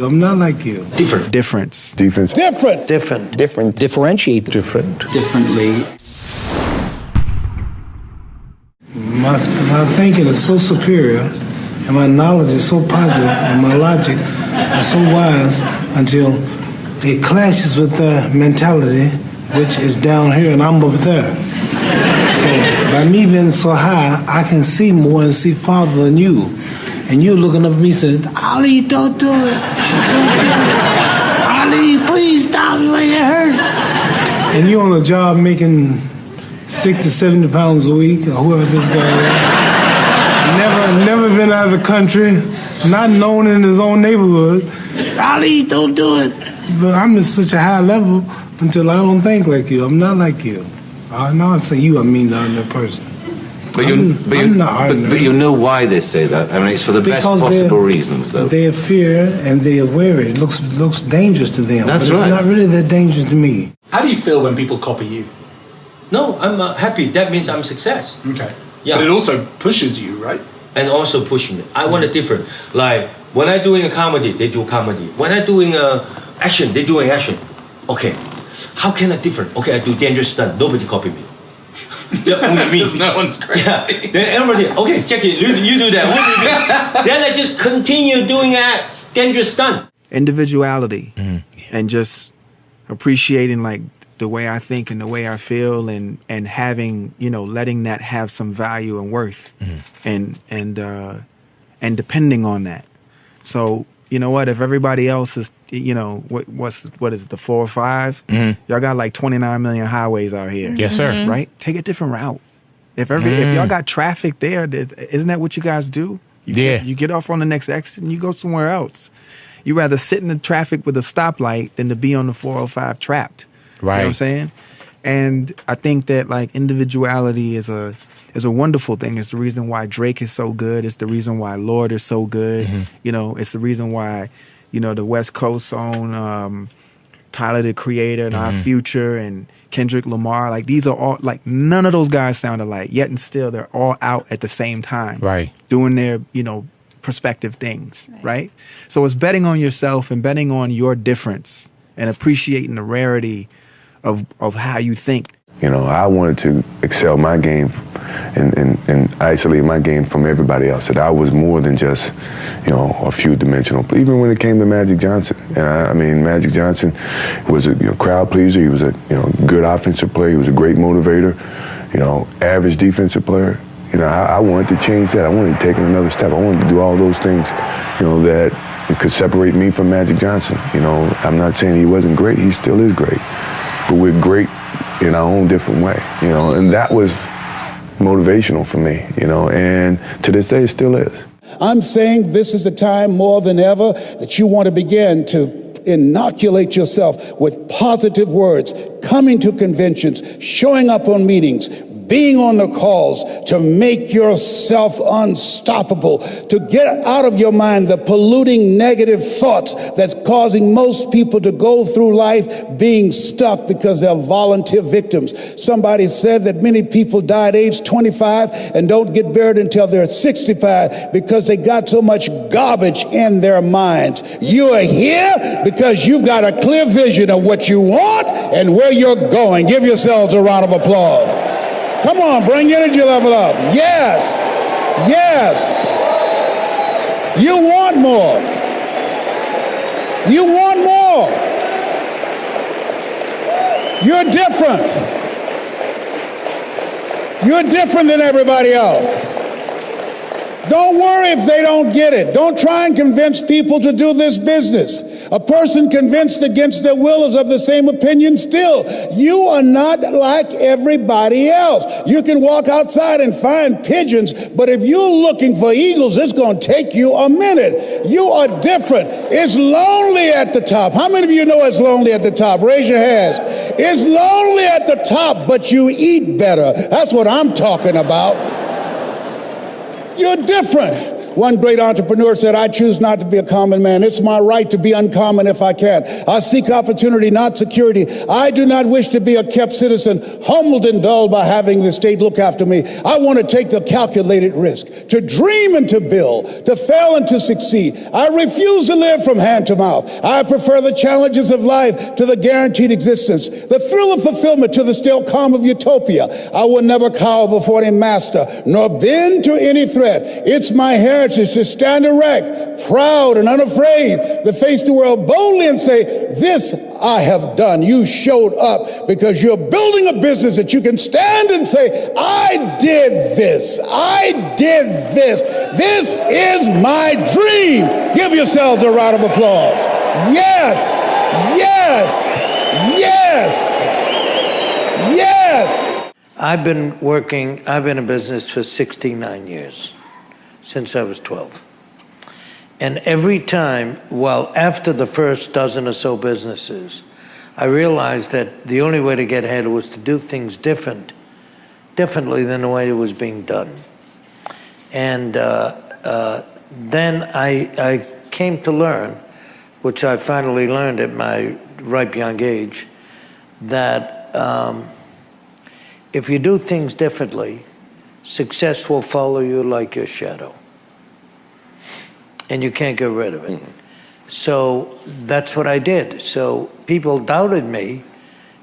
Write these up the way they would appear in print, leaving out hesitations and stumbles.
I'm not like you. Different. Difference. Defense. Different. Different. Different. Differentiate. Different. Differently. My thinking is so superior, and my knowledge is so positive, and my logic is so wise until it clashes with their mentality, which is down here and I'm up there. So by me being so high, I can see more and see farther than you. And you're looking up at me saying, Ali, don't do it. Ali, please stop me when it hurts. And you're on a job making 60, 70 pounds a week, or whoever this guy is. Never been out of the country, not known in his own neighborhood. Ali, don't do it. But I'm at such a high level until I don't think like you. I'm not like you. Now I say you, I mean the other person. But you know why they say that. I mean, it's for the best possible reasons, though. They're fear and they're wary. It looks dangerous to them. That's but right. It's not really that dangerous to me. How do you feel when people copy you? No, I'm happy. That means I'm success. Okay. Yeah. But it also pushes you, right? And also pushing me. I want it different. Like, when I'm doing a comedy, they do comedy. When I'm doing action, they doing action. Okay. How can I different? Okay, I do dangerous stunt. Nobody copy me. Only me. Because no one's crazy. Yeah. Then everybody, okay, check it. You do that. Then I just continue doing that dangerous stunt. Individuality and just appreciating like the way I think and the way I feel and having, letting that have some value and worth and depending on that. So, you know what, if everybody else is, what is it, the 4 or 5? Y'all got like 29 million highways out here. Yes, sir. Right? Take a different route. If y'all got traffic there, isn't that what you guys do? You get off on the next exit and you go somewhere else. You rather sit in the traffic with a stoplight than to be on the 405 trapped. Right. You know what I'm saying? And I think that like individuality is a wonderful thing. It's the reason why Drake is so good. It's the reason why Lord is so good. It's the reason why, the West Coast own Tyler the Creator and Our Future and Kendrick Lamar. Like these are all like none of those guys sound alike. Yet and still they're all out at the same time. Right. Doing their, perspective things. Right. So it's betting on yourself and betting on your difference and appreciating the rarity of how you think. I wanted to excel my game and isolate my game from everybody else. That I was more than just, a few dimensional. Even when it came to Magic Johnson, Magic Johnson was a crowd pleaser. He was a good offensive player. He was a great motivator. Average defensive player. I wanted to change that. I wanted to take another step. I wanted to do all those things, that could separate me from Magic Johnson. I'm not saying he wasn't great. He still is great. But we're great in our own different way, and that was motivational for me, and to this day it still is. I'm saying this is a time more than ever that you want to begin to inoculate yourself with positive words, coming to conventions, showing up on meetings, being on the calls, to make yourself unstoppable, to get out of your mind the polluting negative thoughts that's causing most people to go through life being stuck because they're volunteer victims. Somebody said that many people die at age 25 and don't get buried until they're 65 because they got so much garbage in their minds. You are here because you've got a clear vision of what you want and where you're going. Give yourselves a round of applause. Come on, bring your energy level up. Yes. Yes. You want more. You want more. You're different. You're different than everybody else. Don't worry if they don't get it. Don't try and convince people to do this business. A person convinced against their will is of the same opinion still. You are not like everybody else. You can walk outside and find pigeons, but if you're looking for eagles, it's going to take you a minute. You are different. It's lonely at the top. How many of you know it's lonely at the top? Raise your hands. It's lonely at the top, but you eat better. That's what I'm talking about. You're different. One great entrepreneur said, I choose not to be a common man. It's my right to be uncommon if I can. I seek opportunity, not security. I do not wish to be a kept citizen, humbled and dulled by having the state look after me. I want to take the calculated risk, to dream and to build, to fail and to succeed. I refuse to live from hand to mouth. I prefer the challenges of life to the guaranteed existence, the thrill of fulfillment to the still calm of utopia. I will never cower before any master, nor bend to any threat. It's my heritage to stand erect, proud and unafraid, to face the world boldly and say, this I have done. You showed up because you're building a business that you can stand and say, I did this. I did this. This is my dream. Give yourselves a round of applause. Yes, yes, yes, yes. I've been in business for 69 years, since I was 12. And every time, well, after the first dozen or so businesses, I realized that the only way to get ahead was to do things differently than the way it was being done. And then I came to learn, which I finally learned at my ripe young age, that if you do things differently, success will follow you like your shadow. And you can't get rid of it. So that's what I did. So people doubted me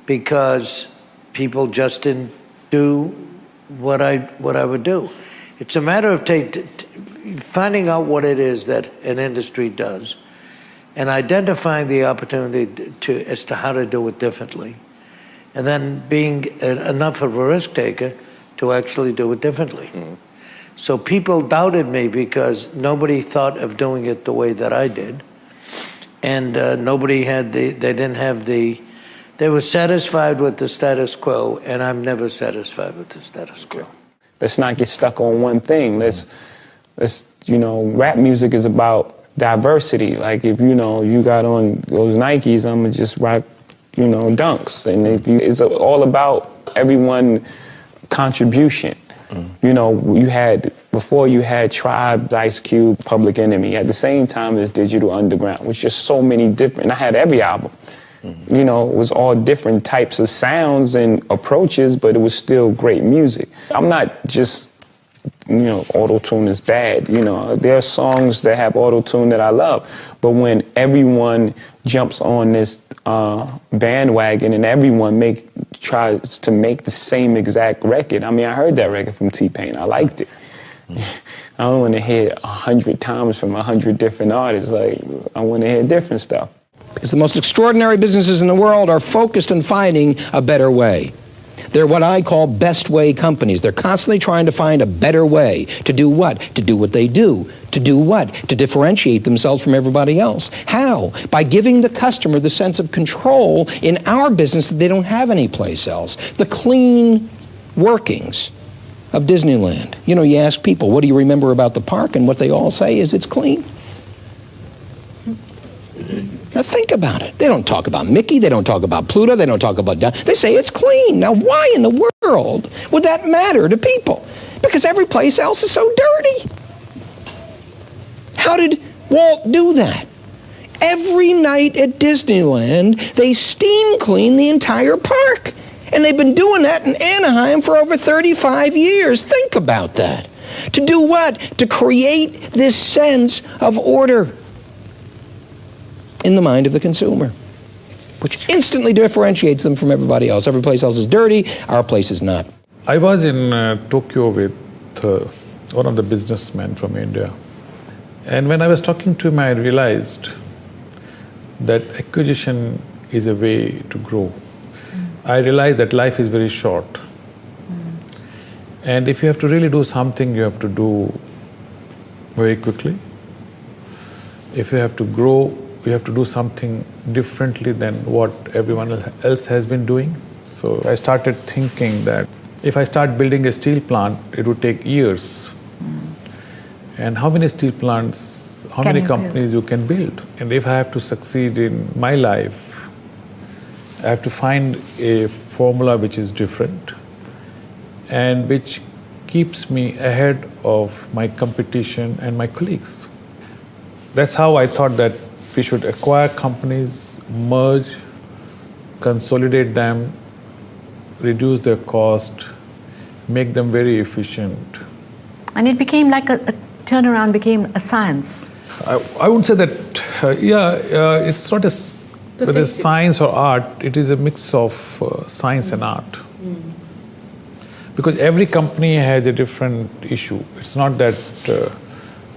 because people just didn't do what I would do. It's a matter of finding out what it is that an industry does and identifying the opportunity as to how to do it differently. And then being enough of a risk taker to actually do it differently. So people doubted me because nobody thought of doing it the way that I did. And they were satisfied with the status quo, and I'm never satisfied with the status quo. Let's not get stuck on one thing. Let's rap music is about diversity. Like if, you got on those Nikes, I'm gonna just rock, dunks. And it's all about everyone contribution. Before you had Tribe, Ice Cube, Public Enemy. At the same time as Digital Underground, which just so many different. I had every album. It was all different types of sounds and approaches, but it was still great music. I'm not just, auto-tune is bad. There are songs that have auto-tune that I love, but when everyone jumps on this bandwagon and everyone tries to make the same exact record. I mean, I heard that record from T-Pain. I liked it. I don't want to hear it 100 times from 100 different artists. Like, I want to hear different stuff. Because the most extraordinary businesses in the world are focused on finding a better way. They're what I call best way companies. They're constantly trying to find a better way. To do what? To do what they do. To do what? To differentiate themselves from everybody else. How? By giving the customer the sense of control in our business that they don't have anyplace else. The clean workings of Disneyland. You ask people, what do you remember about the park? And what they all say is it's clean. Now think about it. They don't talk about Mickey. They don't talk about Pluto. They don't talk about... They say it's clean. Now why in the world would that matter to people? Because every place else is so dirty. How did Walt do that? Every night at Disneyland, they steam clean the entire park. And they've been doing that in Anaheim for over 35 years. Think about that. To do what? To create this sense of order in the mind of the consumer, which instantly differentiates them from everybody else. Every place else is dirty, our place is not. I was in Tokyo with one of the businessmen from India. And when I was talking to him, I realized that acquisition is a way to grow. I realized that life is very short. And if you have to really do something, you have to do very quickly. If you have to grow, you have to do something differently than what everyone else has been doing. So I started thinking that if I start building a steel plant, it would take years. And how many steel plants, how many companies you can build? And if I have to succeed in my life, I have to find a formula which is different and which keeps me ahead of my competition and my colleagues. That's how I thought that we should acquire companies, merge, consolidate them, reduce their cost, make them very efficient. And it became like a turnaround became a science. I wouldn't say that, it's not whether it's science or art, it is a mix of science and art. Because every company has a different issue. It's not that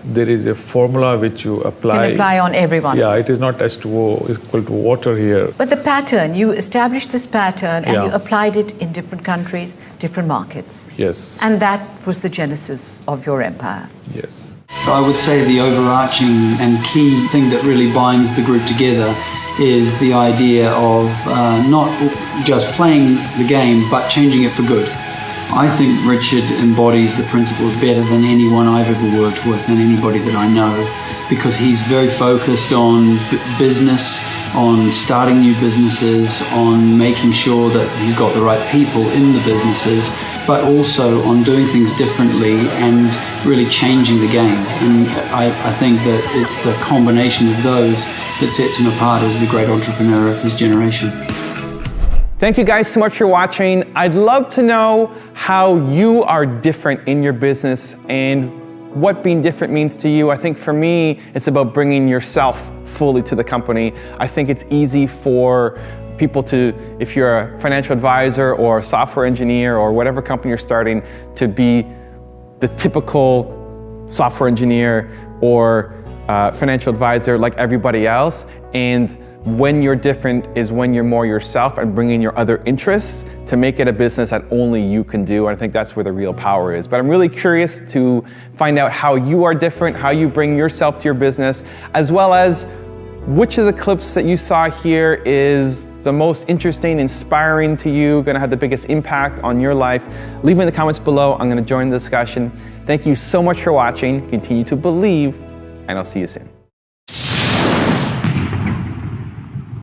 there is a formula which you apply. Can apply on everyone. Yeah, it is not H2O is equal to water here. But the pattern, you established this pattern and you applied it in different countries, different markets. Yes. And that was the genesis of your empire. Yes. I would say the overarching and key thing that really binds the group together is the idea of not just playing the game, but changing it for good. I think Richard embodies the principles better than anyone I've ever worked with and anybody that I know, because he's very focused on business, on starting new businesses, on making sure that he's got the right people in the businesses, but also on doing things differently and really changing the game. And I think that it's the combination of those that sets him apart as the great entrepreneur of his generation. Thank you guys so much for watching. I'd love to know how you are different in your business and what being different means to you. I think for me, it's about bringing yourself fully to the company. I think it's easy for people to, if you're a financial advisor or a software engineer or whatever company you're starting, to be the typical software engineer or financial advisor like everybody else. And when you're different is when you're more yourself and bringing your other interests to make it a business that only you can do. And I think that's where the real power is. But I'm really curious to find out how you are different, how you bring yourself to your business, as well as which of the clips that you saw here is the most interesting, inspiring to you, gonna have the biggest impact on your life. Leave in the comments below. I'm gonna join the discussion. Thank you so much for watching. Continue to believe, and I'll see you soon.